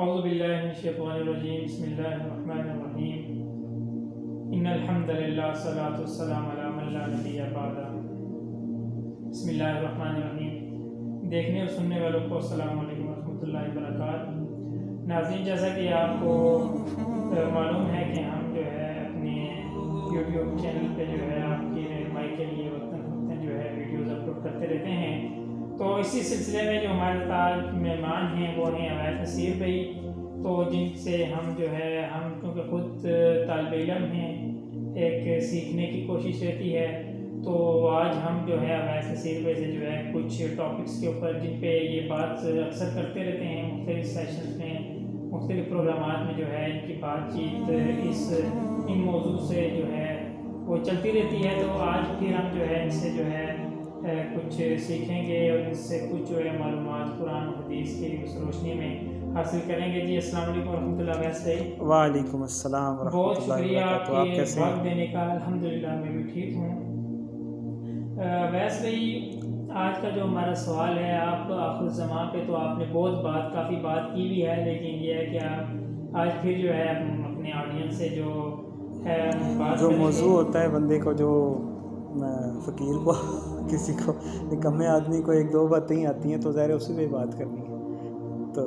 اعوذ باللہ من الشیطان الرجیم بسم اللہ الرحمن الرحیم ان الحمد للہ والصلاۃ والسلام علی من لا نبی بعد بسم اللہ الرحمن الرحیم۔ دیکھنے اور سننے والوں کو السلام علیکم ورحمۃ اللہ وبرکاتہ۔ ناظرین، جیسا کہ آپ کو معلوم ہے کہ ہم جو ہے اپنے یوٹیوب چینل پہ جو ہے آپ کی رہنمائی کے لیے وقتاً فوقتاً جو ہے ویڈیوز اپلوڈ کرتے رہتے ہیں، تو اسی سلسلے میں جو ہمارے ساتھ مہمان ہیں وہ ہیں اویس نصیر بھائی، تو جن سے ہم جو ہے ہم کیونکہ خود طالب علم ہیں، ایک سیکھنے کی کوشش رہتی ہے، تو آج ہم جو ہے اویس نصیر بھائی سے جو ہے کچھ ٹاپکس کے اوپر جن پہ یہ بات اکثر کرتے رہتے ہیں مختلف سیشنز میں، مختلف پروگرامات میں جو ہے ان کی بات چیت ان موضوع سے جو ہے وہ چلتی رہتی ہے، تو آج پھر ہم جو ہے ان سے جو ہے کچھ سیکھیں گے اور اس سے کچھ جو ہے معلومات قرآن و حدیث کی اس روشنی میں حاصل کریں گے۔ جی السلام علیکم ورحمۃ اللہ وبرکاتہ۔ وعلیکم السلام ورحمۃ بہت اللہ شکریہ آپ وبرکاتہ۔ آپ کے کیسے وقت ہیں؟ دینے کا۔ الحمدللہ میں بھی ٹھیک ہوں۔ ویسے ہی آج کا جو ہمارا سوال ہے، آپ آخر الزمان پہ تو آپ نے کافی بات کی بھی ہے، لیکن یہ ہے کہ آپ آج پھر جو ہے اپنے آڈینس سے جو ہے بات جو کریں گے۔ موضوع ہوتا ہے بندے کو، جو فقیر کو کسی کو نکمے آدمی کو ایک دو باتیں ہی آتی ہیں، تو ظاہر ہے اسی پہ بات کرنی ہے۔ تو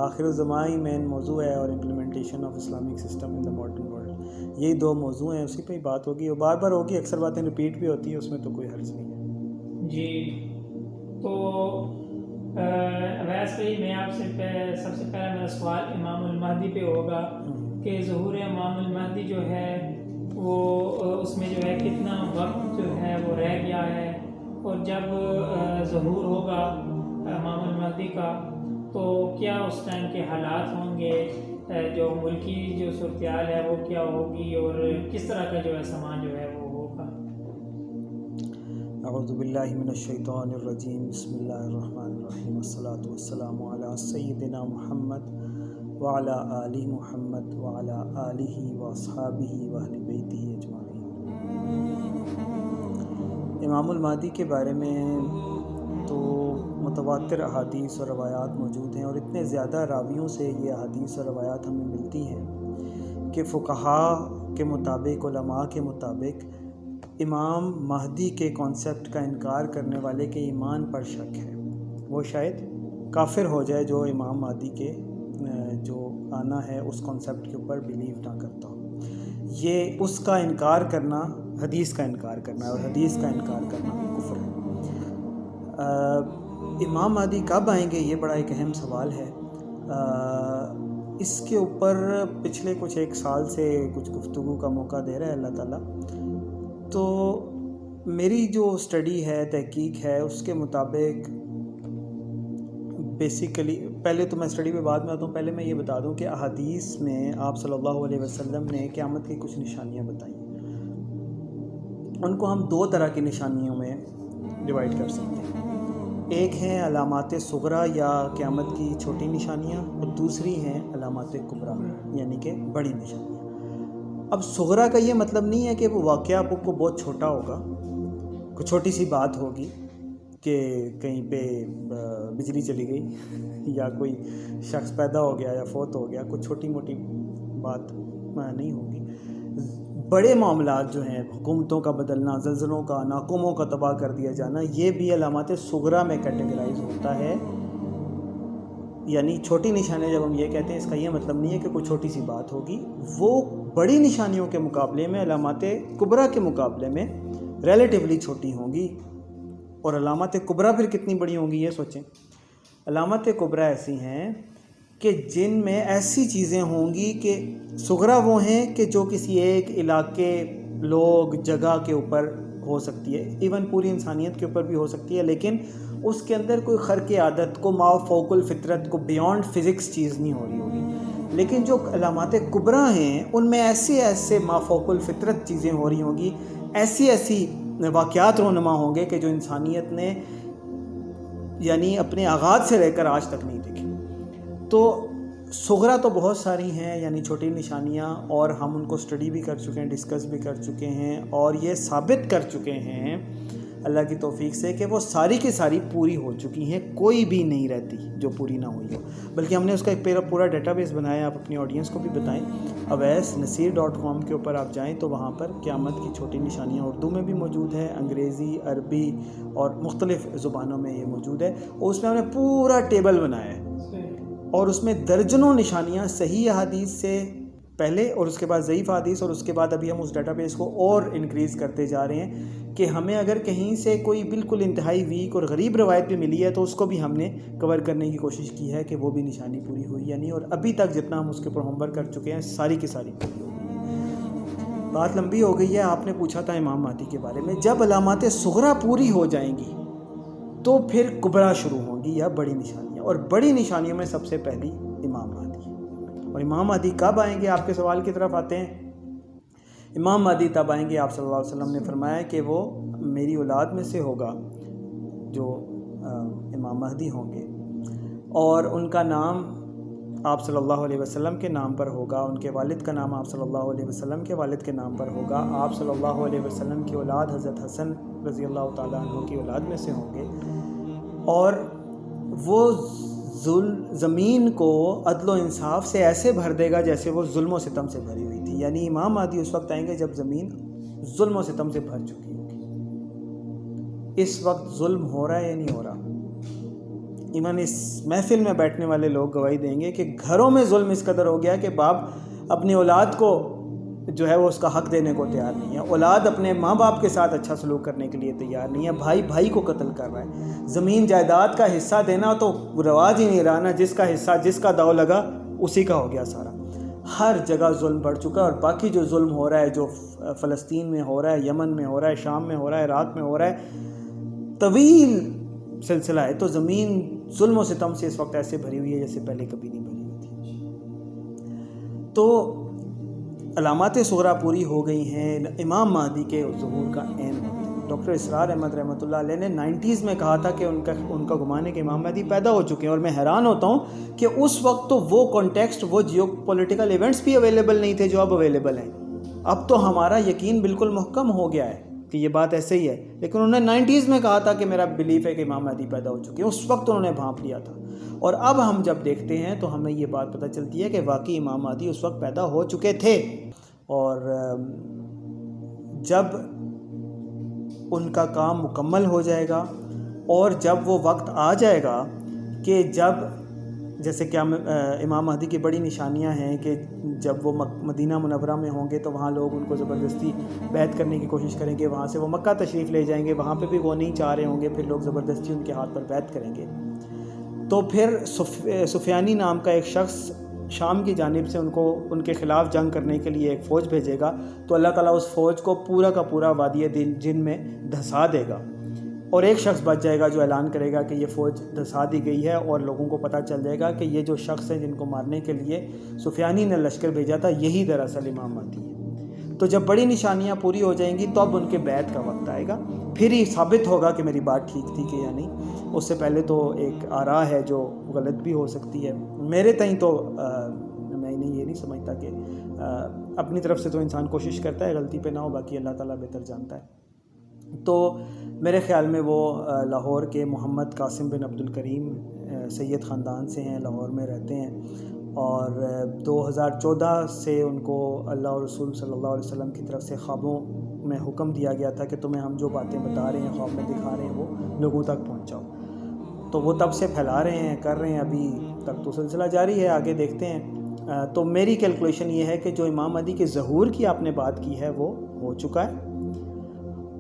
آخر الزمان ہی مین موضوع ہے، اور implementation of Islamic system in the modern world, یہی دو موضوع ہیں، اسی پہ ہی بات ہوگی، اور بار بار ہوگی، اکثر باتیں ریپیٹ بھی ہوتی ہیں، اس میں تو کوئی حرج نہیں ہے۔ جی، تو ویسے ہی میں آپ سے سب سے پہلا میرا سوال امام المہدی پہ ہوگا کہ ظہور امام المہدی جو ہے وہ اس میں جو ہے کتنا وقت جو ہے وہ رہ گیا ہے، اور جب ظہور ہوگا امام المہدی کا تو کیا اس ٹائم کے حالات ہوں گے، جو ملکی جو صورتحال ہے وہ کیا ہوگی، اور کس طرح کا جو ہے سامان جو ہے وہ ہوگا۔ اعوذ باللہ من الشیطان الرجیم، بسم اللہ الرحمن الرحیم، والصلاة والسلام علی سیدنا محمد وعلی آل محمد وعلی آلہ واصحابہ واہل بیتہ اجمعین۔ امام المہدی کے بارے میں تو متواتر احادیث اور روایات موجود ہیں، اور اتنے زیادہ راویوں سے یہ احادیث اور روایات ہمیں ملتی ہیں کہ فقہاء کے مطابق، علماء کے مطابق، امام مہدی کے کانسیپٹ کا انکار کرنے والے کے ایمان پر شک ہے، وہ شاید کافر ہو جائے جو امام مہدی کے جو آنا ہے اس کانسیپٹ کے اوپر بیلیو نہ کرتا ہو۔ یہ اس کا انکار کرنا حدیث کا انکار کرنا ہے، اور حدیث کا انکار کرنا کفر ہے۔ امام مہدی کب آئیں گے، یہ بڑا ایک اہم سوال ہے۔ اس کے اوپر پچھلے کچھ ایک سال سے کچھ گفتگو کا موقع دے رہا ہے اللہ تعالیٰ۔ تو میری جو اسٹڈی ہے، تحقیق ہے، اس کے مطابق بیسیکلی، پہلے تو میں اسٹڈی پہ بعد میں آتا ہوں، پہلے میں یہ بتا دوں کہ احادیث میں آپ صلی اللہ علیہ وسلم نے قیامت کی کچھ نشانیاں بتائیں۔ ان کو ہم دو طرح کی نشانیوں میں ڈیوائیڈ کر سکتے ہیں۔ ایک ہیں علامات صغریٰ یا قیامت کی چھوٹی نشانیاں، اور دوسری ہیں علامات کبریٰ یعنی کہ بڑی نشانیاں۔ اب صغریٰ کا یہ مطلب نہیں ہے کہ وہ واقعہ آپ کو بہت چھوٹا ہوگا، کوئی چھوٹی سی بات ہوگی کہ کہیں پہ بجلی چلی گئی یا کوئی شخص پیدا ہو گیا یا فوت ہو گیا، کوئی چھوٹی موٹی بات نہیں ہوگی۔ بڑے معاملات جو ہیں، حکومتوں کا بدلنا، زلزلوں کا آنا، قوموں کا تباہ کر دیا جانا، یہ بھی علامات صغریٰ میں کیٹیگرائز ہوتا ہے۔ یعنی چھوٹی نشانیاں جب ہم یہ کہتے ہیں، اس کا یہ مطلب نہیں ہے کہ کوئی چھوٹی سی بات ہوگی، وہ بڑی نشانیوں کے مقابلے میں، علامات کبریٰ کے مقابلے میں ریلیٹیولی چھوٹی ہوں گی۔ اور علامات کبریٰ پھر کتنی بڑی ہوں گی، یہ سوچیں۔ علامات کبریٰ ایسی ہیں کہ جن میں ایسی چیزیں ہوں گی کہ صغریٰ وہ ہیں کہ جو کسی ایک علاقے، لوگ، جگہ کے اوپر ہو سکتی ہے، ایون پوری انسانیت کے اوپر بھی ہو سکتی ہے، لیکن اس کے اندر کوئی خرق عادت کو، ما فوق الفطرت کو، بیونڈ فزکس چیز نہیں ہو رہی ہوگی۔ لیکن جو علامات کبریٰ ہیں، ان میں ایسے ما فوق الفطرت چیزیں ہو رہی ہوں گی، ایسی واقعات رونما ہوں گے کہ جو انسانیت نے یعنی اپنے آغاز سے لے کر آج تک نہیں دیکھی۔ تو صغریٰ تو بہت ساری ہیں، یعنی چھوٹی نشانیاں، اور ہم ان کو اسٹڈی بھی کر چکے ہیں، ڈسکس بھی کر چکے ہیں، اور یہ ثابت کر چکے ہیں اللہ کی توفیق سے کہ وہ ساری کی ساری پوری ہو چکی ہیں، کوئی بھی نہیں رہتی جو پوری نہ ہوئی ہو، بلکہ ہم نے اس کا ایک پورا ڈیٹا بیس بنایا ہے. آپ اپنی آڈینس کو بھی بتائیں. owaisnasir.com کے اوپر آپ جائیں تو وہاں پر قیامت کی چھوٹی نشانیاں اردو میں بھی موجود ہیں، انگریزی، عربی اور مختلف زبانوں میں یہ موجود ہے. اور اس میں ہم نے پورا ٹیبل بنایا ہے اور اس میں درجنوں نشانیاں صحیح احادیث سے پہلے اور اس کے بعد ضعیف حدیث، اور اس کے بعد ابھی ہم اس ڈیٹا بیس کو اور انکریز کرتے جا رہے ہیں کہ ہمیں اگر کہیں سے کوئی بالکل انتہائی ویک اور غریب روایت بھی ملی ہے تو اس کو بھی ہم نے کور کرنے کی کوشش کی ہے کہ وہ بھی نشانی پوری ہوئی یا نہیں. اور ابھی تک جتنا ہم اس کے اوپر ہوم ورک کر چکے ہیں ساری کی ساری پوری ہو گئی. بات لمبی ہو گئی ہے. آپ نے پوچھا تھا امام مہدی کے بارے میں. جب علامات صغریٰ پوری ہو جائیں گی تو پھر کبریٰ شروع ہوں گی یا بڑی نشانیاں، اور بڑی نشانیوں میں سب سے پہلی امام مہدی. اور امام مہدی کب آئیں گے؟ آپ کے سوال کی طرف آتے ہیں. امام مہدی تب آئیں گے، آپ صلی اللہ علیہ وسلم نے فرمایا کہ وہ میری اولاد میں سے ہوگا جو امام مہدی ہوں گے، اور ان کا نام آپ صلی اللہ علیہ وسلم کے نام پر ہوگا، ان کے والد کا نام آپ صلی اللہ علیہ وسلم کے والد کے نام پر ہوگا. آپ صلی اللہ علیہ وسلم کی اولاد حضرت حسن رضی اللہ تعالیٰ عنہ کی اولاد میں سے ہوں گے، اور وہ زمین کو عدل و انصاف سے ایسے بھر دے گا جیسے وہ ظلم و ستم سے بھری ہوئی تھی. یعنی امام مہدی اس وقت آئیں گے جب زمین ظلم و ستم سے بھر چکی ہوگی. اس وقت ظلم ہو رہا ہے یا نہیں ہو رہا؟ ایون اس محفل میں بیٹھنے والے لوگ گواہی دیں گے کہ گھروں میں ظلم اس قدر ہو گیا کہ باپ اپنی اولاد کو جو ہے وہ اس کا حق دینے کو تیار نہیں ہے، اولاد اپنے ماں باپ کے ساتھ اچھا سلوک کرنے کے لیے تیار نہیں ہے، بھائی بھائی کو قتل کر رہا ہے. زمین جائیداد کا حصہ دینا تو رواج ہی نہیں رہا نا، جس کا حصہ جس کا داؤ لگا اسی کا ہو گیا سارا. ہر جگہ ظلم بڑھ چکا ہے. اور باقی جو ظلم ہو رہا ہے، جو فلسطین میں ہو رہا ہے، یمن میں ہو رہا ہے، شام میں ہو رہا ہے، عراق میں ہو رہا ہے، طویل سلسلہ ہے. تو زمین ظلم و ستم سے اس وقت ایسے بھری ہوئی ہے جیسے پہلے کبھی نہیں بھری ہوئی تھی. تو علامات صغریٰ پوری ہو گئی ہیں. امام مہدی کے ظہور کا عین وقت. ڈاکٹر اسرار احمد رحمۃ اللہ علیہ نے 90s میں کہا تھا کہ ان کا گمان ہے کہ امام مہدی پیدا ہو چکے ہیں. اور میں حیران ہوتا ہوں کہ اس وقت تو وہ کانٹیکسٹ، وہ جیو پولیٹیکل ایونٹس بھی اویلیبل نہیں تھے جو اب اویلیبل ہیں. اب تو ہمارا یقین بالکل محکم ہو گیا ہے کہ یہ بات ایسے ہی ہے. لیکن انہوں نے 90s میں کہا تھا کہ میرا بلیف ہے کہ امام مہدی پیدا ہو چکے ہیں. اس وقت انہوں نے بھانپ لیا تھا. اور اب ہم جب دیکھتے ہیں تو ہمیں یہ بات پتہ چلتی ہے کہ واقعی امام مہدی اس وقت پیدا ہو چکے تھے. اور جب ان کا کام مکمل ہو جائے گا اور جب وہ وقت آ جائے گا کہ جب جیسے کہ امام مہدی کی بڑی نشانیاں ہیں کہ جب وہ مدینہ منورہ میں ہوں گے تو وہاں لوگ ان کو زبردستی بیعت کرنے کی کوشش کریں گے. وہاں سے وہ مکہ تشریف لے جائیں گے، وہاں پہ بھی وہ نہیں چاہ رہے ہوں گے، پھر لوگ زبردستی ان کے ہاتھ پر بیعت کریں گے. تو پھر سفیانی نام کا ایک شخص شام کی جانب سے ان کے خلاف جنگ کرنے کے لیے ایک فوج بھیجے گا. تو اللہ تعالیٰ اس فوج کو پورا کا پورا وادی جن میں دھسا دے گا، اور ایک شخص بچ جائے گا جو اعلان کرے گا کہ یہ فوج دھسا دی گئی ہے. اور لوگوں کو پتہ چل جائے گا کہ یہ جو شخص ہیں جن کو مارنے کے لیے سفیانی نے لشکر بھیجا تھا، یہی دراصل امام مہدی ہے. تو جب بڑی نشانیاں پوری ہو جائیں گی تو اب ان کے بیعت کا وقت آئے گا. پھر ہی ثابت ہوگا کہ میری بات ٹھیک تھی کہ یا نہیں. اس سے پہلے تو ایک آراء ہے جو غلط بھی ہو سکتی ہے. میرے تئیں تو میں یہ نہیں سمجھتا کہ اپنی طرف سے تو انسان کوشش کرتا ہے غلطی پہ نہ ہو، باقی اللہ تعالیٰ بہتر جانتا ہے. تو میرے خیال میں وہ لاہور کے محمد قاسم بن عبد الکریم سید خاندان سے ہیں، لاہور میں رہتے ہیں. اور 2014 سے ان کو اللہ اور رسول صلی اللہ علیہ وسلم کی طرف سے خوابوں میں حکم دیا گیا تھا کہ تمہیں ہم جو باتیں بتا رہے ہیں، خواب میں دکھا رہے ہیں، وہ لوگوں تک پہنچاؤ. تو وہ تب سے پھیلا رہے ہیں، کر رہے ہیں. ابھی تک تو سلسلہ جاری ہے، آگے دیکھتے ہیں. تو میری کیلکولیشن یہ ہے کہ جو امام مہدی کے ظہور کی آپ نے بات کی ہے وہ ہو چکا ہے.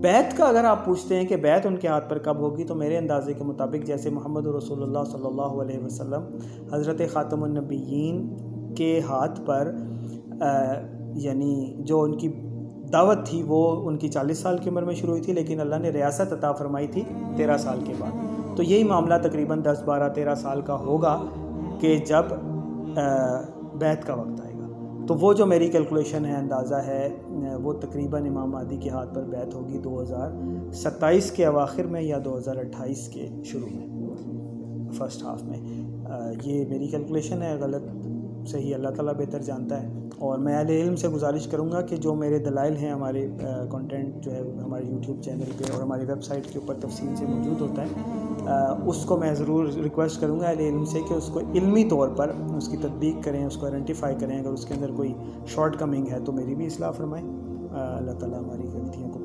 بیعت کا اگر آپ پوچھتے ہیں کہ بیعت ان کے ہاتھ پر کب ہوگی، تو میرے اندازے کے مطابق جیسے محمد رسول اللہ صلی اللہ علیہ وسلم حضرت خاتم النبیین کے ہاتھ پر یعنی جو ان کی دعوت تھی وہ ان کی 40 سال کی عمر میں شروع ہوئی تھی، لیکن اللہ نے ریاست عطا فرمائی تھی 13 سال کے بعد. تو یہی معاملہ تقریباً 10 12 13 سال کا ہوگا کہ جب بیعت کا وقت آئے گا. تو وہ جو میری کیلکولیشن ہے، اندازہ ہے، وہ تقریباً امام مہدی کے ہاتھ پر بیعت ہوگی 2027 کے اواخر میں یا 2028 کے شروع میں، فرسٹ ہاف میں. یہ میری کیلکولیشن ہے، غلط صحیح اللہ تعالیٰ بہتر جانتا ہے. اور میں اہل علم سے گزارش کروں گا کہ جو میرے دلائل ہیں ہمارے کنٹینٹ جو ہے ہمارے یوٹیوب چینل پہ اور ہماری ویب سائٹ کے اوپر تفصیل سے موجود ہوتا ہے، اس کو میں ضرور ریکویسٹ کروں گا اہل علم سے کہ اس کو علمی طور پر اس کی تطبیق کریں، اس کو آئیڈینٹیفائی کریں، اگر اس کے اندر کوئی شارٹ کمنگ ہے تو میری بھی اصلاح فرمائیں۔ اللہ تعالیٰ ہماری غلطیوں کو